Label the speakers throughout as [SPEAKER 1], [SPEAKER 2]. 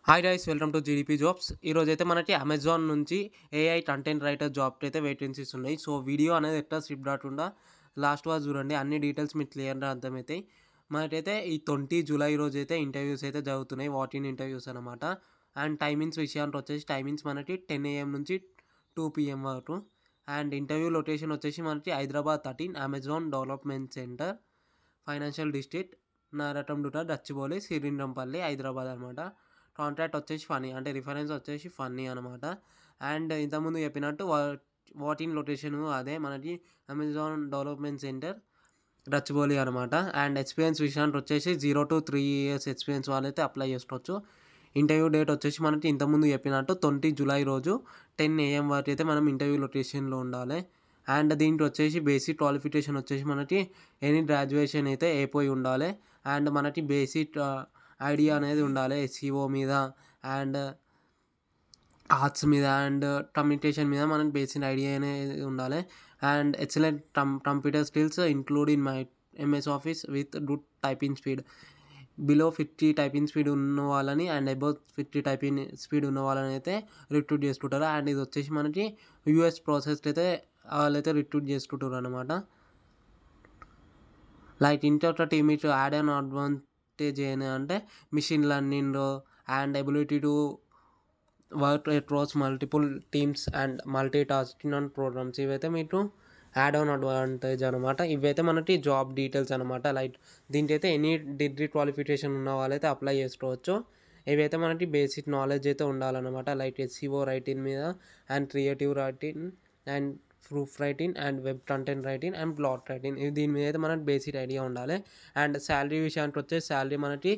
[SPEAKER 1] Hi guys, welcome to GDP jobs. ఈరోజైతే మనకి Amazon నుంచి ఏఐ కంటెంట్ రైటర్ జాబ్ అయితే వేకెన్సీస్ ఉన్నాయి. సో వీడియో అనేది ఎట్లా స్కిప్ కాకుండా లాస్ట్ వరకు చూడండి. అన్ని డీటెయిల్స్ మీకు క్లియర్గా అర్థమవుతాయి. మనకైతే ఈ 20 జూలై రోజు అయితే ఇంటర్వ్యూస్ అయితే జరుగుతున్నాయి, వాకిన్ ఇంటర్వ్యూస్ అనమాట. అండ్ టైమింగ్స్ విషయానికి వచ్చేసి టైమింగ్స్ మనకి 10 AM నుంచి 2 PM వరకు. అండ్ ఇంటర్వ్యూ లొకేషన్ వచ్చేసి మనకి Hyderabad 13 Amazon development centre, financial district, నారటండుట, డచ్చిబౌలి, సిరిండ్రంపల్లి, హైదరాబాద్ అనమాట. కాంట్రాక్ట్ వచ్చేసి ఫన్నీ, అంటే రిఫరెన్స్ వచ్చేసి ఫన్నీ అనమాట. అండ్ ఇంతకుముందు చెప్పినట్టు వాటిన్ లొకేషన్ అదే మనకి అమెజాన్ డెవలప్మెంట్ సెంటర్, డచ్చిబౌలి అనమాట. అండ్ ఎక్స్పీరియన్స్ విషయానికి వచ్చేసి 0 to 3 years ఎక్స్పీరియన్స్ వాళ్ళైతే అప్లై చేసుకోవచ్చు. ఇంటర్వ్యూ డేట్ వచ్చేసి మనకి ఇంతకుముందు చెప్పినట్టు 20 జూలై రోజు 10 AM వరకు అయితే మనం ఇంటర్వ్యూ లొకేషన్లో ఉండాలి. అండ్ దీంట్లో వచ్చేసి బేసిక్ క్వాలిఫికేషన్ వచ్చేసి మనకి ఎనీ గ్రాడ్యుయేషన్ అయితే అయిపోయి ఉండాలి. అండ్ మనకి బేసిక్ ఐడియా అనేది ఉండాలి ఎస్ఈఓ మీద, అండ్ ఆర్ట్స్ మీద, అండ్ కమ్యూనికేషన్ మీద మనకి బేసిక్ ఐడియా అనేది ఉండాలి. And excellent computer skills including my MS office with good typing speed. Below 50 typing speed ఉన్న వాళ్ళని అండ్ అబౌవ్ 50 టైపింగ్ స్పీడ్ ఉన్న వాళ్ళని అయితే రిక్రూట్ చేసుకుంటారు. అండ్ ఇది వచ్చేసి మనకి యూఎస్ ప్రాసెస్ అయితే వాళ్ళైతే రిక్రూట్ చేసుకుంటారు అనమాట. Like inter team it add and advantage ఏంటి అంటే machine learning and ability to work across multiple teams and multitasking and programs. ఇవైతే మీకు యాడ్ ఆన్ అడ్వాంటేజ్ అనమాట. ఇవైతే మనకి జాబ్ డీటెయిల్స్ అనమాట. లైక్ దీనికి అయితే ఎనీ డిగ్రీ క్వాలిఫికేషన్ ఉన్న వాళ్ళైతే అప్లై చేసుకోవచ్చు. ఇవైతే మనకి బేసిక్ నాలెడ్జ్ అయితే ఉండాలన్నమాట. లైక్ ఎస్ఈఓ రైటింగ్ మీద, and creative writing, and proof writing, and web content writing, and blog writing. దీని మీద అయితే మనకి బేసిక్ ఐడియా ఉండాలి. అండ్ శాలరీ విషయానికి వచ్చే శాలరీ మనకి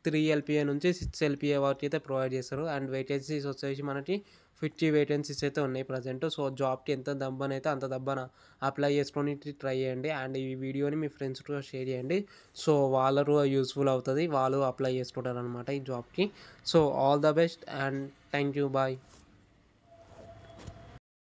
[SPEAKER 1] 3 LPA నుంచి 6 LPA వరకు అయితే ప్రొవైడ్ చేస్తారు. అండ్ వేకెన్సీస్ వచ్చేసి మనకి 50 వేకెన్సీస్ అయితే ఉన్నాయి ప్రజెంట్. సో జాబ్కి ఎంత దబ్బనైతే అంత దబ్బన అప్లై చేసుకొని ట్రై చేయండి. అండ్ ఈ వీడియోని మీ ఫ్రెండ్స్తో షేర్ చేయండి. సో వాళ్ళకు యూస్ఫుల్ అవుతుంది, వాళ్ళు అప్లై చేసుకుంటారు అనమాట ఈ జాబ్కి. So all the best and thank you, bye.